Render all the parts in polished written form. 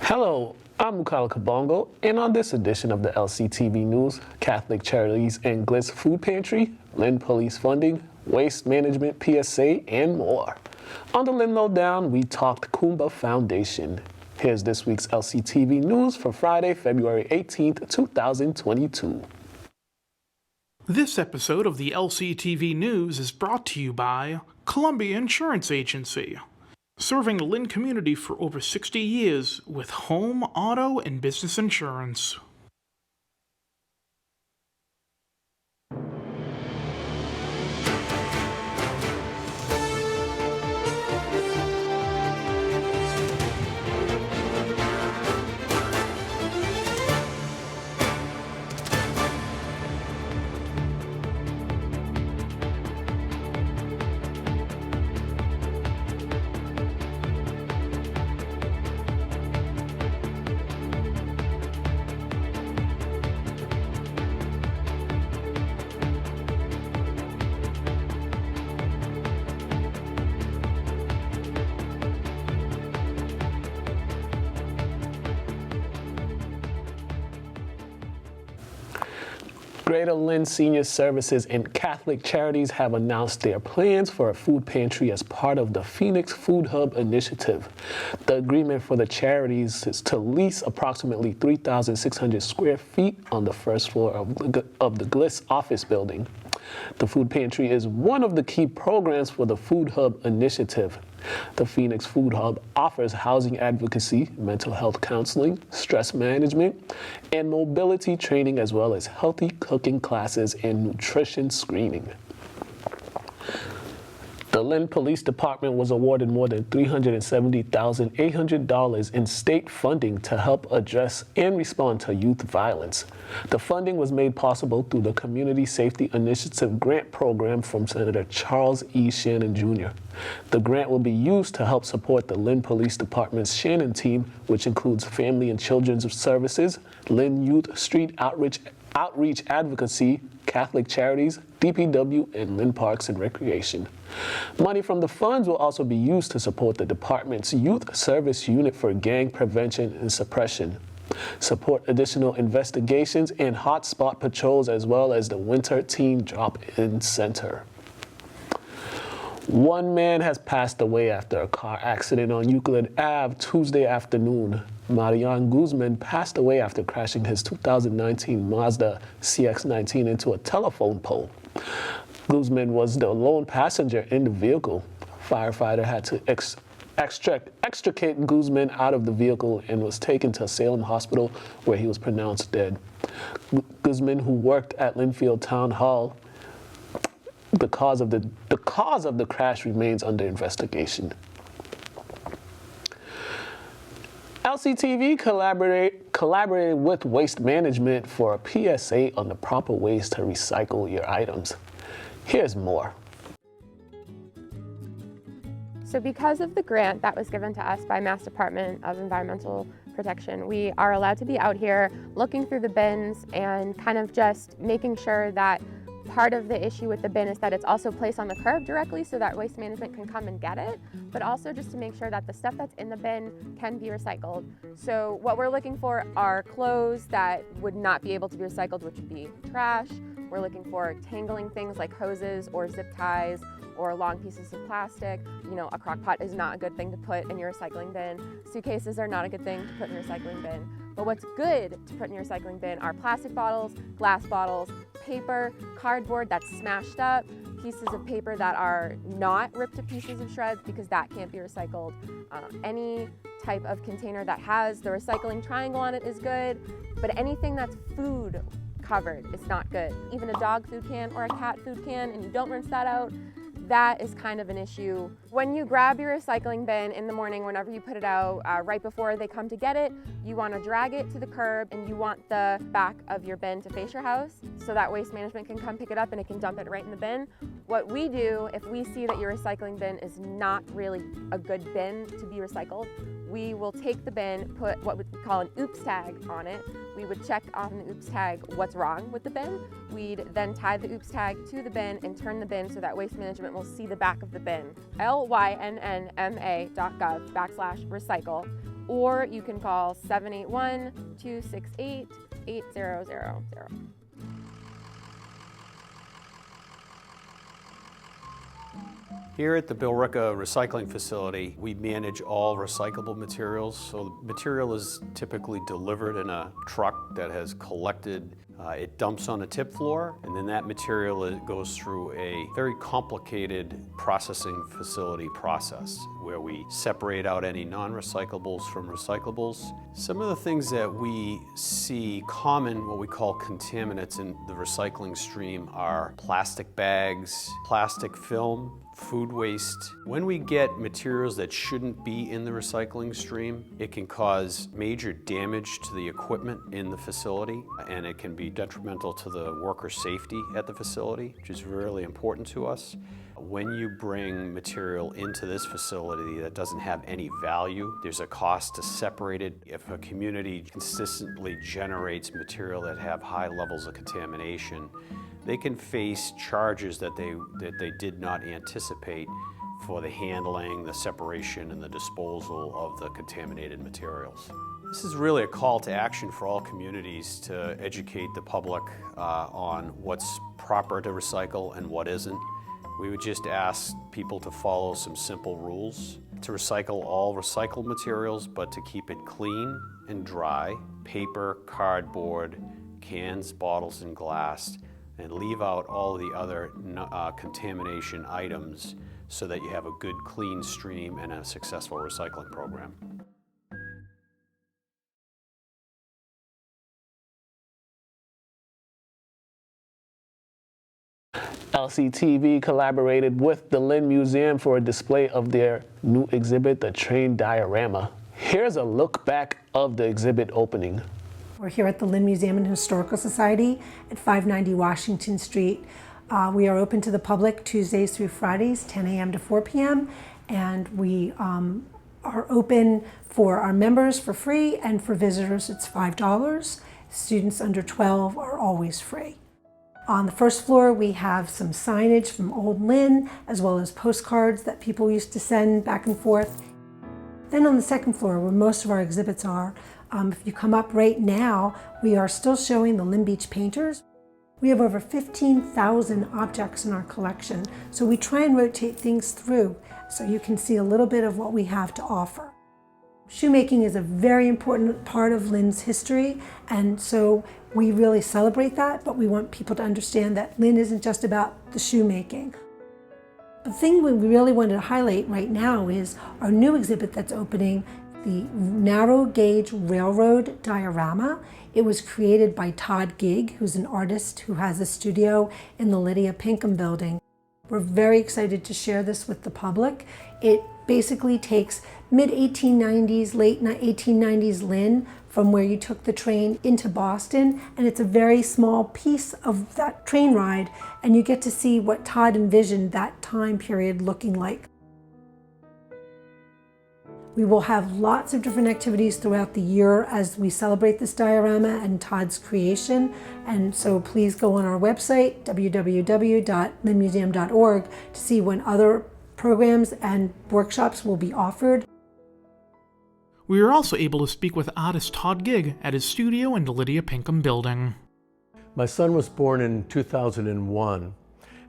Hello, I'm Mukala Kabongo, and on this edition of the LCTV News, Catholic Charities and Glitz Food Pantry, Lynn Police Funding, Waste Management PSA, and more. On the Lynn Lowdown, we talked Kumba Foundation. Here's this week's LCTV News for Friday, February 18th, 2022. This episode of the LCTV News is brought to you by Columbia Insurance Agency, serving the Lynn community for over 60 years with home, auto, and business insurance. Greater Lynn Senior Services and Catholic Charities have announced their plans for a food pantry as part of the Phoenix Food Hub initiative. The agreement for the charities is to lease approximately 3,600 square feet on the first floor of the Glitz office building. The food pantry is one of the key programs for the Food Hub initiative. The Phoenix Food Hub offers housing advocacy, mental health counseling, stress management, and mobility training, as well as healthy cooking classes and nutrition screening. The Lynn Police Department was awarded more than $370,800 in state funding to help address and respond to youth violence. The funding was made possible through the Community Safety Initiative Grant Program from Senator Charles E. Shannon, Jr. The grant will be used to help support the Lynn Police Department's Shannon team, which includes Family and Children's Services, Lynn Youth Street Outreach Advocacy, Catholic Charities, DPW, and Lynn Parks and Recreation. Money from the funds will also be used to support the department's Youth Service Unit for Gang Prevention and Suppression, support additional investigations and hotspot patrols, as well as the Winter Teen Drop-In Center. One man has passed away after a car accident on Euclid Ave Tuesday afternoon. Marian Guzman passed away after crashing his 2019 Mazda CX-19 into a telephone pole. Guzman was the lone passenger in the vehicle. Firefighter had to extricate Guzman out of the vehicle and was taken to Salem Hospital, where he was pronounced dead. Guzman, who worked at Linfield Town Hall, the cause of the crash remains under investigation. LCTV collaborated with Waste Management for a PSA on the proper ways to recycle your items. Here's more. So because of the grant that was given to us by Mass Department of Environmental Protection, we are allowed to be out here looking through the bins and kind of just making sure that part of the issue with the bin is that it's also placed on the curb directly so that Waste Management can come and get it, but also just to make sure that the stuff that's in the bin can be recycled. So what we're looking for are clothes that would not be able to be recycled, which would be trash. We're looking for tangling things like hoses or zip ties or long pieces of plastic. You know, a crock pot is not a good thing to put in your recycling bin. Suitcases are not a good thing to put in your recycling bin. But what's good to put in your recycling bin are plastic bottles, glass bottles, paper, cardboard that's smashed up, pieces of paper that are not ripped to pieces of shreds because that can't be recycled. Any type of container that has the recycling triangle on it is good, but anything that's food covered is not good. Even a dog food can or a cat food can, and you don't rinse that out, that is kind of an issue. When you grab your recycling bin in the morning, whenever you put it out, right before they come to get it, you want to drag it to the curb and you want the back of your bin to face your house so that Waste Management can come pick it up and it can dump it right in the bin. What we do, if we see that your recycling bin is not really a good bin to be recycled, we will take the bin, put what we call an oops tag on it. We would check on the oops tag what's wrong with the bin. We'd then tie the oops tag to the bin and turn the bin so that Waste Management will see the back of the bin. lynnma.gov/recycle. or you can call 781-268-8000. Here at the Billerica Recycling Facility, we manage all recyclable materials. So the material is typically delivered in a truck that has collected. It dumps on the tip floor, and then that material goes through a very complicated processing facility process where we separate out any non-recyclables from recyclables. Some of the things that we see common, what we call contaminants in the recycling stream, are plastic bags, plastic film, food waste. When we get materials that shouldn't be in the recycling stream, it can cause major damage to the equipment in the facility, and it can be detrimental to the worker safety at the facility, which is really important to us. When you bring material into this facility that doesn't have any value, there's a cost to separate it. If a community consistently generates material that have high levels of contamination, they can face charges that they did not anticipate for the handling, the separation, and the disposal of the contaminated materials. This is really a call to action for all communities to educate the public on what's proper to recycle and what isn't. We would just ask people to follow some simple rules, to recycle all recycled materials, but to keep it clean and dry, paper, cardboard, cans, bottles, and glass, and leave out all the other contamination items so that you have a good, clean stream and a successful recycling program. LCTV collaborated with the Lynn Museum for a display of their new exhibit, the Train Diorama. Here's a look back of the exhibit opening. We're here at the Lynn Museum and Historical Society at 590 Washington Street. We are open to the public Tuesdays through Fridays, 10 a.m. to 4 p.m. And we are open for our members for free, and for visitors it's $5. Students under 12 are always free. On the first floor, we have some signage from Old Lynn, as well as postcards that people used to send back and forth. Then on the second floor, where most of our exhibits are, if you come up right now, we are still showing the Lynn Beach painters. We have over 15,000 objects in our collection, so we try and rotate things through so you can see a little bit of what we have to offer. Shoemaking is a very important part of Lynn's history, and so we really celebrate that, but we want people to understand that Lynn isn't just about the shoemaking. The thing we really wanted to highlight right now is our new exhibit that's opening, the Narrow Gauge Railroad Diorama. It was created by Todd Gigg, who's an artist who has a studio in the Lydia Pinkham building. We're very excited to share this with the public. It basically takes mid-1890s, late 1890s Lynn from where you took the train into Boston, and it's a very small piece of that train ride, and you get to see what Todd envisioned that time period looking like. We will have lots of different activities throughout the year as we celebrate this diorama and Todd's creation. And so please go on our website, www.lynnmuseum.org, to see when other programs and workshops will be offered. We were also able to speak with artist Todd Gigg at his studio in the Lydia Pinkham building. My son was born in 2001,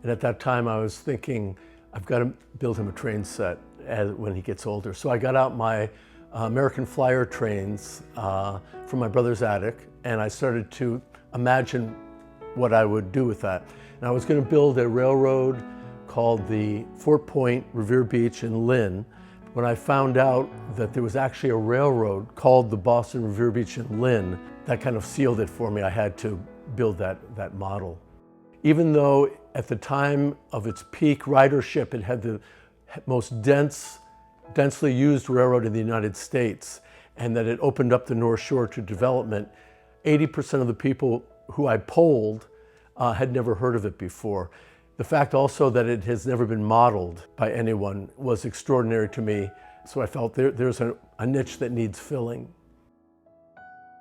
and at that time I was thinking, I've got to build him a train set when he gets older. So I got out my American Flyer trains from my brother's attic, and I started to imagine what I would do with that. And I was going to build a railroad called the Fort Point Revere Beach in Lynn. When I found out that there was actually a railroad called the Boston Revere Beach in Lynn, that kind of sealed it for me. I had to build that model. Even though at the time of its peak ridership, it had the most densely used railroad in the United States, and that it opened up the North Shore to development, 80% of the people who I polled had never heard of it before. The fact also that it has never been modeled by anyone was extraordinary to me, so I felt there's a niche that needs filling.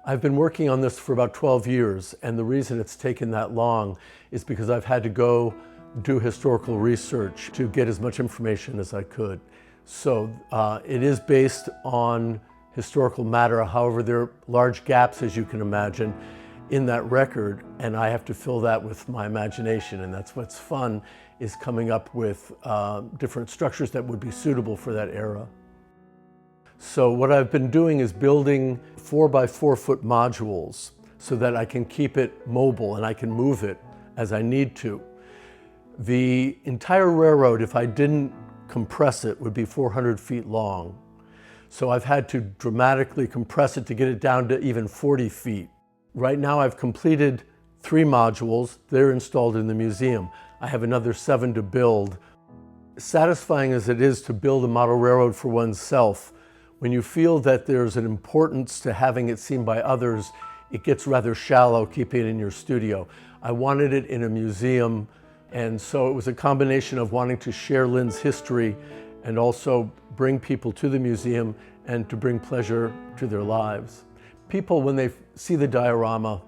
I've been working on this for about 12 years, and the reason it's taken that long is because I've had to go do historical research to get as much information as I could. So it is based on historical matter. However, there are large gaps, as you can imagine, in that record, and I have to fill that with my imagination, and that's what's fun, is coming up with different structures that would be suitable for that era. So what I've been doing is building 4x4 foot modules so that I can keep it mobile and I can move it as I need to. The entire railroad, if I didn't compress it, would be 400 feet long. So I've had to dramatically compress it to get it down to even 40 feet. Right now I've completed 3 modules. They're installed in the museum. I have another 7 to build. Satisfying as it is to build a model railroad for oneself, when you feel that there's an importance to having it seen by others, it gets rather shallow keeping it in your studio. I wanted it in a museum, and so it was a combination of wanting to share Lynn's history and also bring people to the museum and to bring pleasure to their lives. People, when they see the diorama,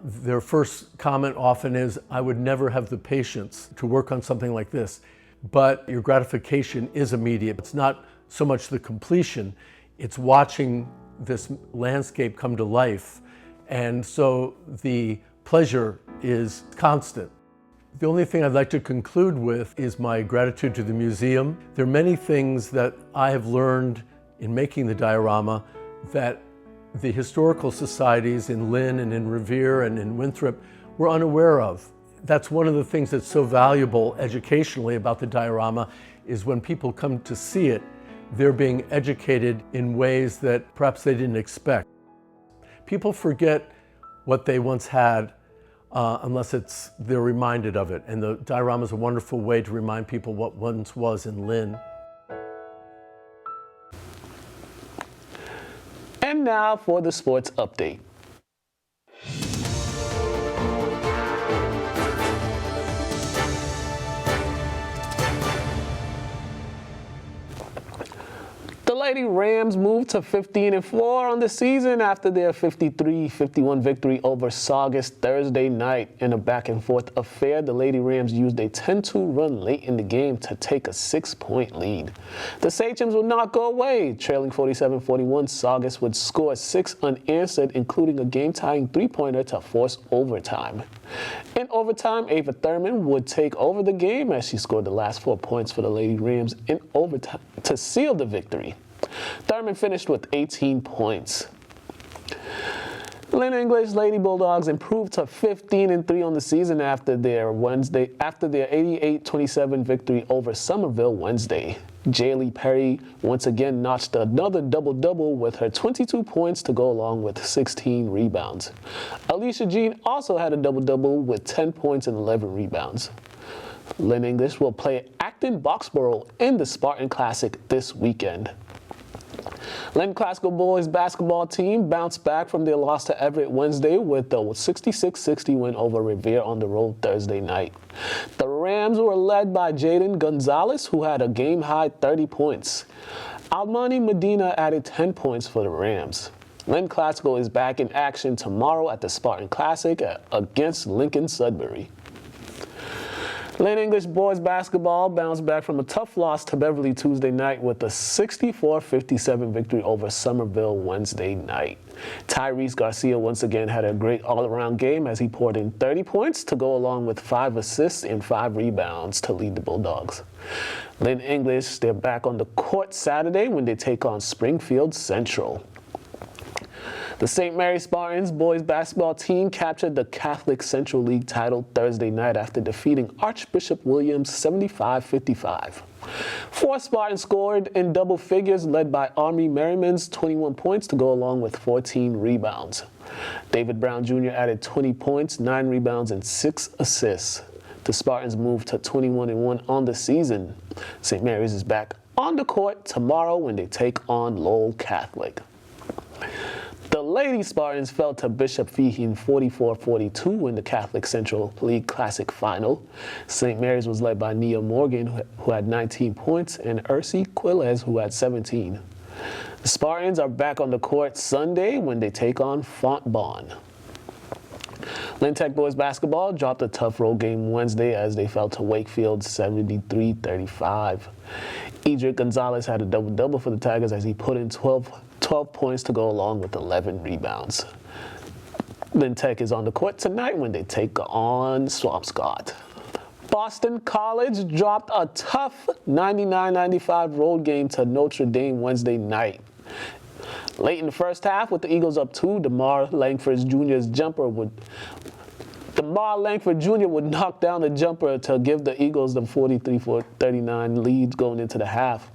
their first comment often is, I would never have the patience to work on something like this. But your gratification is immediate. It's not so much the completion, it's watching this landscape come to life. And so the pleasure is constant. The only thing I'd like to conclude with is my gratitude to the museum. There are many things that I have learned in making the diorama that the historical societies in Lynn and in Revere and in Winthrop were unaware of. That's one of the things that's so valuable educationally about the diorama, is when people come to see it, they're being educated in ways that perhaps they didn't expect. People forget what they once had unless they're reminded of it. And the diorama is a wonderful way to remind people what once was in Lynn. And now for the sports update. The Lady Rams moved to 15-4 on the season after their 53-51 victory over Saugus Thursday night. In a back-and-forth affair, the Lady Rams used a 10-2 run late in the game to take a 6-point lead. The Sachems would not go away. Trailing 47-41, Saugus would score 6 unanswered, including a game-tying three-pointer to force overtime. In overtime, Ava Thurman would take over the game as she scored the last 4 points for the Lady Rams in overtime to seal the victory. Thurman finished with 18 points. Lynn English Lady Bulldogs improved to 15-3 on the season after their 88-27 victory over Somerville Wednesday. Jaylee Perry once again notched another double-double with her 22 points to go along with 16 rebounds. Alicia Jean also had a double-double with 10 points and 11 rebounds. Lynn English will play Acton Boxborough in the Spartan Classic this weekend. Lynn Classical boys basketball team bounced back from their loss to Everett Wednesday with a 66-60 win over Revere on the road Thursday night. The Rams were led by Jaden Gonzalez, who had a game-high 30 points. Almani Medina added 10 points for the Rams. Lynn Classical is back in action tomorrow at the Spartan Classic against Lincoln Sudbury. Lynn English boys basketball bounced back from a tough loss to Beverly Tuesday night with a 64-57 victory over Somerville Wednesday night. Tyrese Garcia once again had a great all-around game as he poured in 30 points to go along with 5 assists and 5 rebounds to lead the Bulldogs. Lynn English, they're back on the court Saturday when they take on Springfield Central. The St. Mary Spartans boys basketball team captured the Catholic Central League title Thursday night after defeating Archbishop Williams 75-55. 4 Spartans scored in double figures, led by Army Merriman's 21 points to go along with 14 rebounds. David Brown Jr. added 20 points, 9 rebounds, and 6 assists. The Spartans moved to 21-1 on the season. St. Mary's is back on the court tomorrow when they take on Lowell Catholic. The Lady Spartans fell to Bishop Feehan 44-42 in the Catholic Central League Classic Final. St. Mary's was led by Nia Morgan, who had 19 points, and Ursi Quiles, who had 17. The Spartans are back on the court Sunday when they take on Fontbonne. Lynn Tech boys basketball dropped a tough road game Wednesday as they fell to Wakefield 73-35. Edric Gonzalez had a double-double for the Tigers as he put in 12 points to go along with 11 rebounds. Lynn Tech is on the court tonight when they take on Swampscott. Boston College dropped a tough 99-95 road game to Notre Dame Wednesday night. Late in the first half, with the Eagles up 2, DeMar Langford Jr. would knock down the jumper to give the Eagles the 43-39 lead going into the half.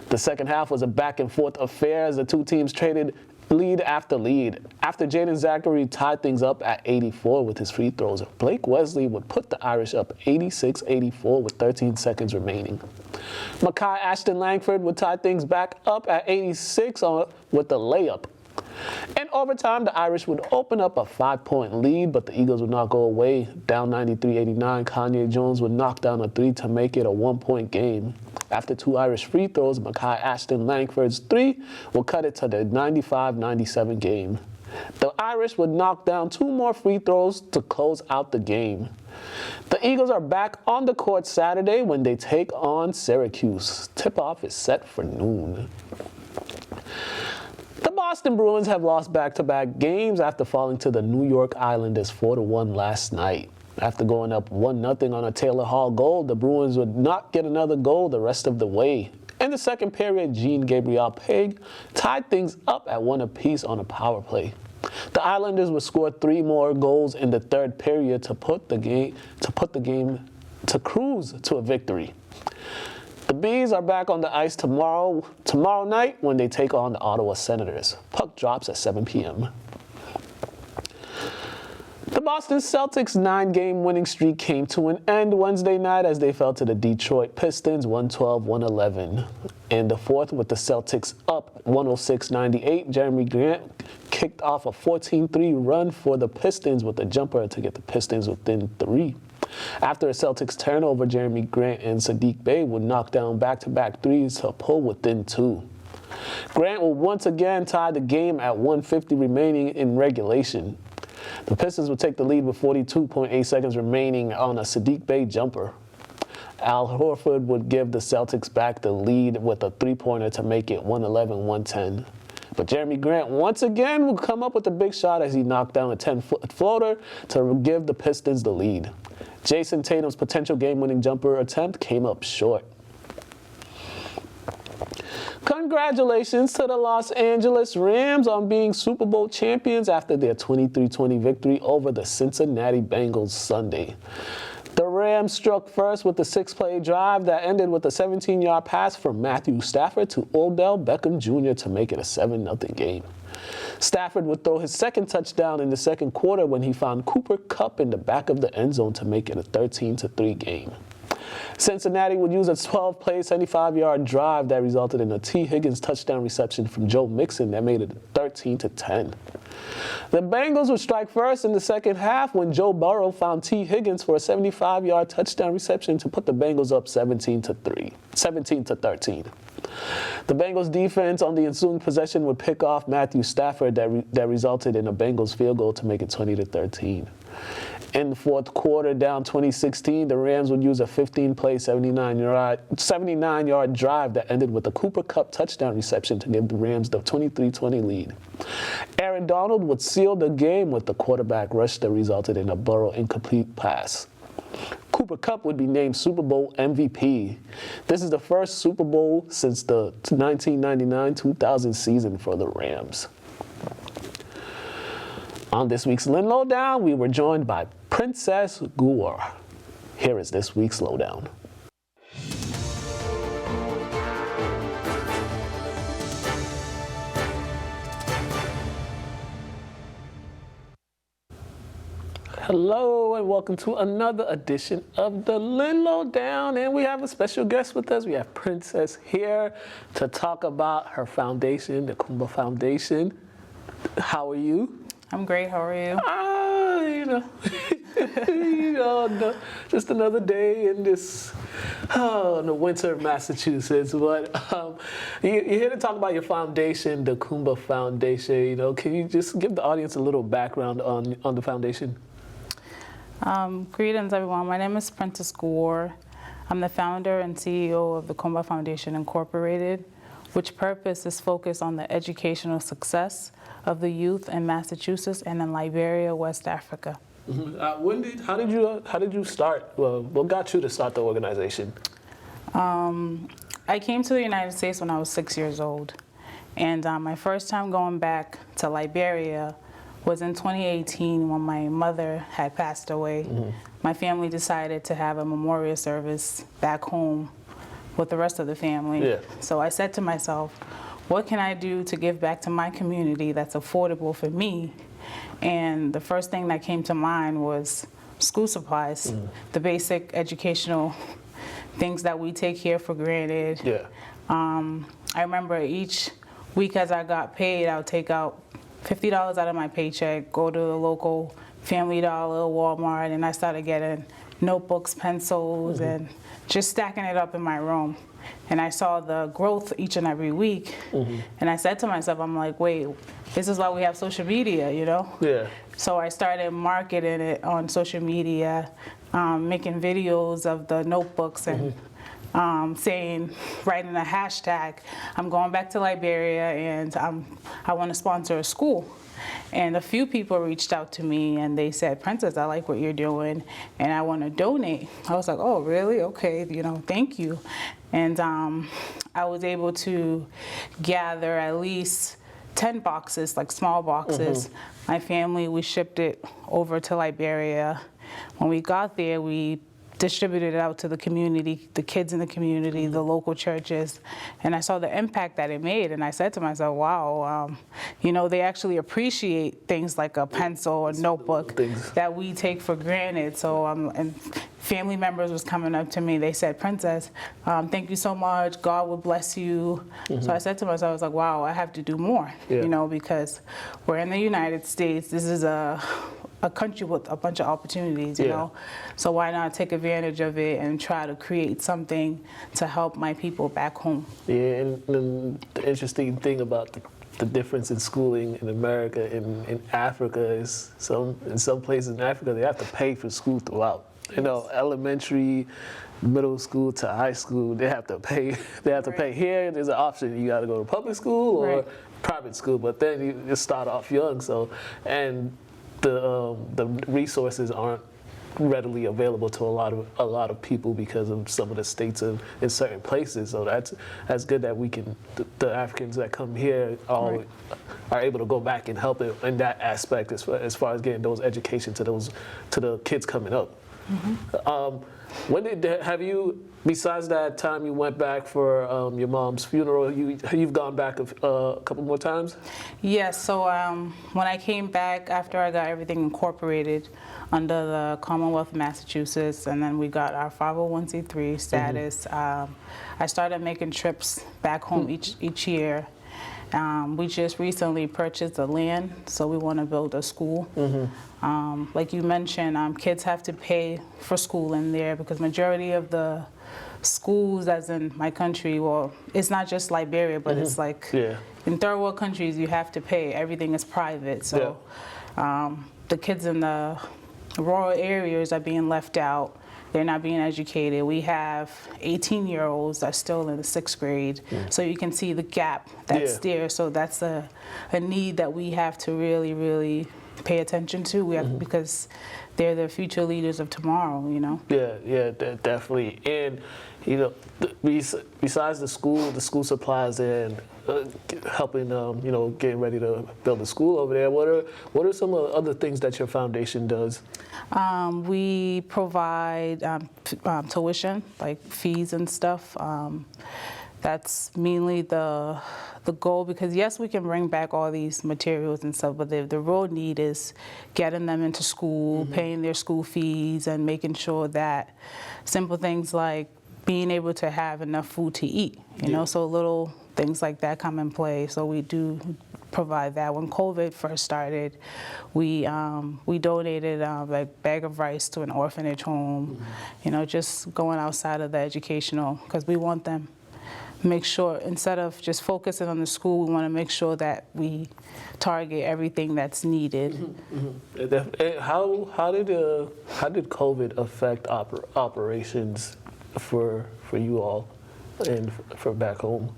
The second half was a back-and-forth affair as the two teams traded lead after lead. After Jaden Zachary tied things up at 84 with his free throws, Blake Wesley would put the Irish up 86-84 with 13 seconds remaining. Makai Ashton Langford would tie things back up at 86 with the layup. In overtime, the Irish would open up a 5-point lead, but the Eagles would not go away. Down 93-89, Kanye Jones would knock down a 3 to make it a 1-point game. After 2 Irish free throws, Makai Ashton Langford's 3 will cut it to the 95-97 game. The Irish would knock down 2 more free throws to close out the game. The Eagles are back on the court Saturday when they take on Syracuse. Tip-off is set for noon. The Boston Bruins have lost back-to-back games after falling to the New York Islanders 4-1 last night. After going up 1-0 on a Taylor Hall goal, the Bruins would not get another goal the rest of the way. In the second period, Jean-Gabriel Paige tied things up at 1 apiece on a power play. The Islanders would score 3 more goals in the third period to cruise to a victory. The Bees are back on the ice tomorrow night when they take on the Ottawa Senators. Puck drops at 7 p.m. The Boston Celtics' 9-game winning streak came to an end Wednesday night as they fell to the Detroit Pistons 112-111. In the fourth, with the Celtics up 106-98, Jeremy Grant kicked off a 14-3 run for the Pistons with a jumper to get the Pistons within 3. After a Celtics turnover, Jeremy Grant and Sadiq Bey would knock down back-to-back threes to pull within 2. Grant will once again tie the game at 1:50 remaining in regulation. The Pistons would take the lead with 42.8 seconds remaining on a Sadiq Bey jumper. Al Horford would give the Celtics back the lead with a 3-pointer to make it 111-110. But Jeremy Grant once again would come up with a big shot as he knocked down a 10-foot floater to give the Pistons the lead. Jason Tatum's potential game-winning jumper attempt came up short. Congratulations to the Los Angeles Rams on being Super Bowl champions after their 23-20 victory over the Cincinnati Bengals Sunday. The Rams struck first with a 6-play drive that ended with a 17-yard pass from Matthew Stafford to Odell Beckham Jr. to make it a 7-0 game. Stafford would throw his second touchdown in the second quarter when he found Cooper Kupp in the back of the end zone to make it a 13-3 game. Cincinnati would use a 12-play, 75-yard drive that resulted in a T. Higgins touchdown reception from Joe Mixon that made it 13-10. The Bengals would strike first in the second half when Joe Burrow found T. Higgins for a 75-yard touchdown reception to put the Bengals up 17-13. The Bengals defense on the ensuing possession would pick off Matthew Stafford that resulted in a Bengals field goal to make it 20-13. In the fourth quarter, down 2016, the Rams would use a 15-play, 79-yard drive that ended with a Cooper Kupp touchdown reception to give the Rams the 23-20 lead. Aaron Donald would seal the game with the quarterback rush that resulted in a Burrow incomplete pass. Cooper Kupp would be named Super Bowl MVP. This is the first Super Bowl since the 1999-2000 season for the Rams. On this week's Lynn Lowdown, we were joined by Princess Guwor. Here is this week's Lowdown. Hello and welcome to another edition of the Lynn Lowdown, and we have a special guest with us. We have Princess here to talk about her foundation, the Kumba Foundation. How are you? I'm great. How are you? Just another day in this, in the winter of Massachusetts. But you're here to talk about your foundation, the Kumba Foundation. Can you just give the audience a little background on the foundation? Greetings, everyone. My name is Princess Guwor. I'm the founder and CEO of the Kumba Foundation Incorporated, which purpose is focused on the educational success of the youth in Massachusetts and in Liberia, West Africa. How did you start? What got you to start the organization? I came to the United States when I was 6 years old. And my first time going back to Liberia was in 2018 when my mother had passed away. My family decided to have a memorial service back home with the rest of the family. Yeah. So I said to myself, what can I do to give back to my community that's affordable for me? And the first thing that came to mind was school supplies, the basic educational things that we take here for granted. Yeah. I remember each week as I got paid, I would take out $50 out of my paycheck, go to the local Family Dollar, Walmart, and I started getting notebooks, pencils, and just stacking it up in my room. And I saw the growth each and every week. And I said to myself, I'm like, wait, this is why we have social media, you know? Yeah. So I started marketing it on social media, making videos of the notebooks and writing a hashtag, I'm going back to Liberia and I want to sponsor a school. And a few people reached out to me and they said, Princess, I like what you're doing and I want to donate. I was like, oh, really? Okay, you know, thank you. And I was able to gather at least 10 boxes, like small boxes. My family, we shipped it over to Liberia. When we got there, we distributed it out to the community, the kids in the community, the local churches, and I saw the impact that it made, and I said to myself, wow, you know, they actually appreciate things like a pencil or notebook that we take for granted. So, and family members was coming up to me, they said, Princess, thank you so much, God will bless you. So I said to myself, I was like, wow, I have to do more, you know, because we're in the United States, this is a country with a bunch of opportunities, you know? So why not take advantage of it and try to create something to help my people back home? Yeah, and the interesting thing about the difference in schooling in America and in Africa is in some places in Africa, they have to pay for school throughout. You know, elementary, middle school to high school, they have to pay. They have to pay. Here, there's an option. You got to go to public school or private school, but then you just start off young. So, and the resources aren't readily available to a lot of people because of some of the states in certain places. So that's good that we can the Africans that come here are able to go back and help in that aspect as far as getting those education to the kids coming up. Have you, besides that time you went back for your mom's funeral, you've gone back a couple more times? Yes, so when I came back after I got everything incorporated under the Commonwealth of Massachusetts, and then we got our 501c3 status, I started making trips back home each year. We just recently purchased the land, so we want to build a school. Like you mentioned, kids have to pay for school in there because majority of the schools, as in my country, well, it's not just Liberia, but it's like in third world countries, you have to pay. Everything is private, so the kids in the rural areas are being left out. They're not being educated. We have 18-year-olds that's still in the 6th grade. So you can see the gap that's there. So that's a need that we have to really, really pay attention to. We have, because they're the future leaders of tomorrow, you know? Yeah, definitely. And, you know, besides the school supplies and helping, you know, getting ready to build a school over there, what are some of the other things that your foundation does? We provide tuition, like fees and stuff. That's mainly the goal, because yes, we can bring back all these materials and stuff, but the real need is getting them into school, paying their school fees, and making sure that simple things like being able to have enough food to eat, you know, so little things like that come in play. So we do provide that. When COVID first started, we donated like a bag of rice to an orphanage home, you know, just going outside of the educational, because we want them make sure, instead of just focusing on the school, we want to make sure that we target everything that's needed. How did COVID affect operations for you all and for back home?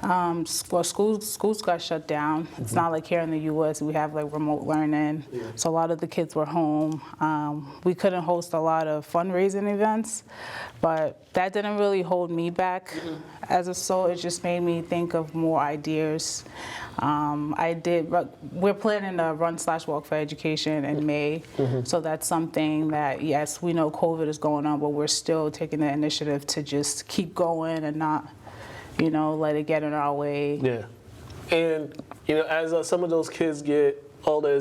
Well, schools got shut down. It's not like here in the U.S. we have like remote learning, so a lot of the kids were home. We couldn't host a lot of fundraising events, but that didn't really hold me back as a soul. It just made me think of more ideas. We're planning a run/walk for education in May, so that's something that, yes, we know COVID is going on, but we're still taking the initiative to just keep going and not, let it get in our way. Yeah. And, as some of those kids get older,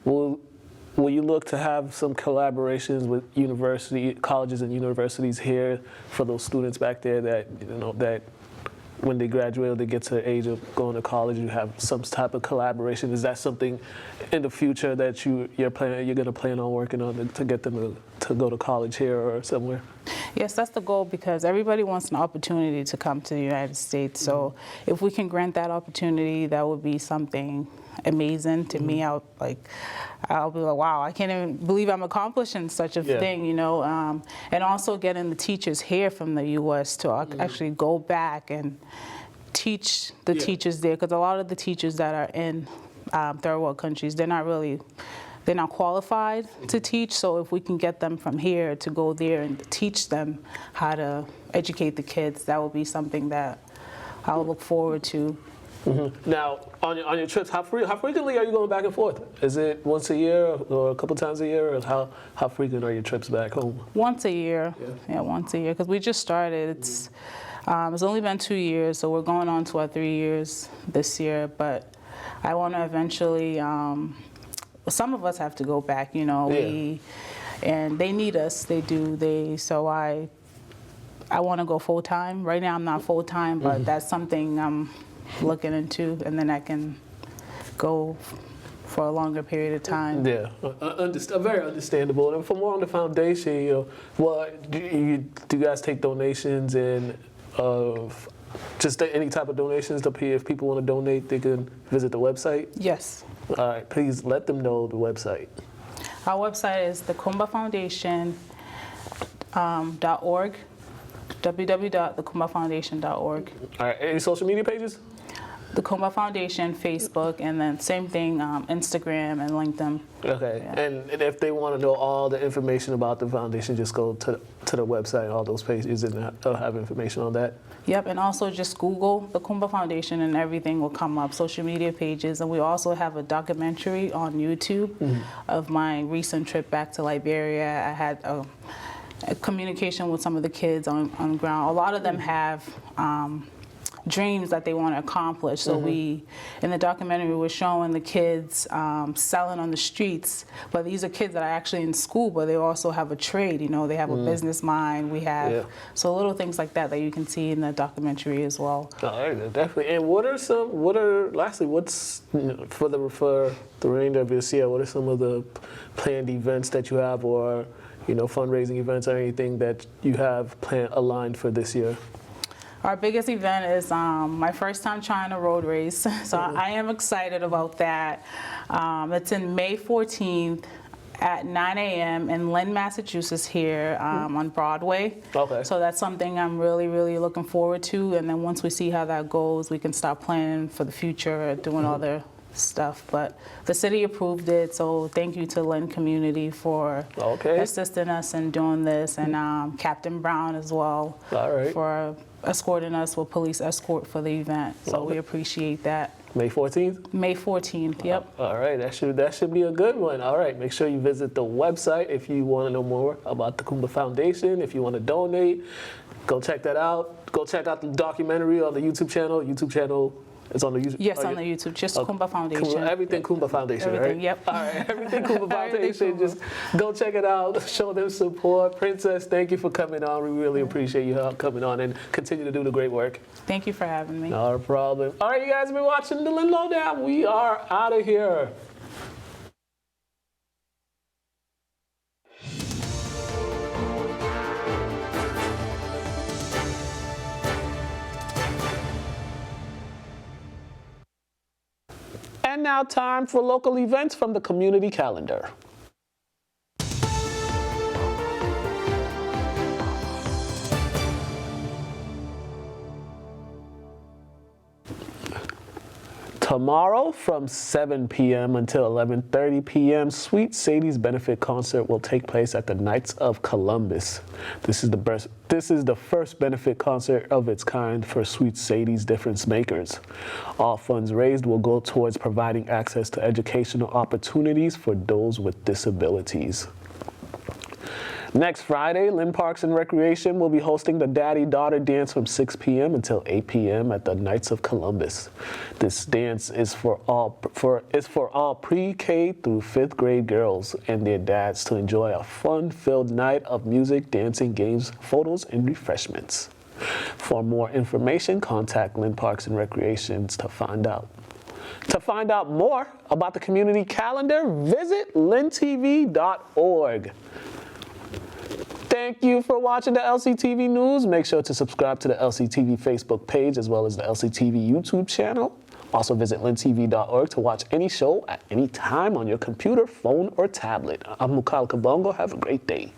will you look to have some collaborations with colleges and universities here for those students back there that, that when they graduate or they get to the age of going to college, you have some type of collaboration? Is that something in the future that you're going to plan on working on to get them to go to college here or somewhere? Yes, that's the goal, because everybody wants an opportunity to come to the United States. So if we can grant that opportunity, that would be something amazing to me. I'll be like, wow, I can't even believe I'm accomplishing such a thing, and also getting the teachers here from the U.S. to actually go back and teach the teachers there, because a lot of the teachers that are in third world countries, they're not qualified to teach. So if we can get them from here to go there and teach them how to educate the kids, that will be something that I'll look forward to. Now, on your trips, how frequently are you going back and forth? Is it once a year or a couple times a year? Or how frequent are your trips back home? Once a year. Yeah, once a year, because we just started. It's only been 2 years, so we're going on to our 3 years this year. But I want to eventually, some of us have to go back, and they need us. They do. So I want to go full time. Right now I'm not full time, but that's something I'm looking into, and then I can go for a longer period of time. Yeah, very understandable. And for more on the foundation, do you guys take donations and just any type of donations to pay? If people want to donate, they can visit the website? Yes. All right, please let them know the website. Our website is the Kumba Foundation .org, www.thekumbafoundation.org. All right, any social media pages? The Kumba Foundation, Facebook, and then same thing, Instagram and LinkedIn. Okay, Yeah. and if they want to know all the information about the foundation, just go to the website, all those pages, and they'll have information on that. Yep, and also just Google the Kumba Foundation and everything will come up, social media pages. And we also have a documentary on YouTube of my recent trip back to Liberia. I had a communication with some of the kids on the ground. A lot of them have dreams that they want to accomplish. So in the documentary, we're showing the kids selling on the streets, but these are kids that are actually in school, but they also have a trade, they have a business mind. We have, so little things like that you can see in the documentary as well. All right, definitely. And lastly, what's, for the remainder of this year, what are some of the planned events that you have, or, fundraising events or anything that you have aligned for this year? Our biggest event is my first time trying a road race, so I am excited about that. It's in May 14th at 9 a.m. in Lynn, Massachusetts here on Broadway. Okay. So that's something I'm really, really looking forward to, and then once we see how that goes, we can start planning for the future, doing other stuff. But the city approved it, so thank you to Lynn community for assisting us in doing this, and Captain Brown as well for escorting us with police escort for the event. So we appreciate that. May 14th? May 14th, yep. All right, that should be a good one. All right, make sure you visit the website if you want to know more about the Kumba Foundation. If you want to donate, go check that out. Go check out the documentary on the YouTube channel. It's on the YouTube? Yes, on the YouTube, just Kumba Foundation. Everything Kumba Foundation, everything, right? Yep. All right, everything Kumba Foundation. Just go check it out, show them support. Princess, thank you for coming on. We really appreciate you coming on, and continue to do the great work. Thank you for having me. Not a problem. All right, you guys have been watching the Lynn Lowdown. We are out of here. And now time for local events from the community calendar. Tomorrow from 7 p.m. until 11:30 p.m., Sweet Sadie's benefit concert will take place at the Knights of Columbus. This is the first benefit concert of its kind for Sweet Sadie's Difference Makers. All funds raised will go towards providing access to educational opportunities for those with disabilities. Next Friday, Lynn Parks and Recreation will be hosting the Daddy-Daughter Dance from 6 p.m. until 8 p.m. at the Knights of Columbus. This dance is for all pre-K through 5th grade girls and their dads to enjoy a fun-filled night of music, dancing, games, photos, and refreshments. For more information, contact Lynn Parks and Recreation to find out. To find out more about the community calendar, visit lyntv.org. Thank you for watching the LCTV News. Make sure to subscribe to the LCTV Facebook page as well as the LCTV YouTube channel. Also visit lyntv.org to watch any show at any time on your computer, phone, or tablet. I'm Mukala Kabongo. Have a great day.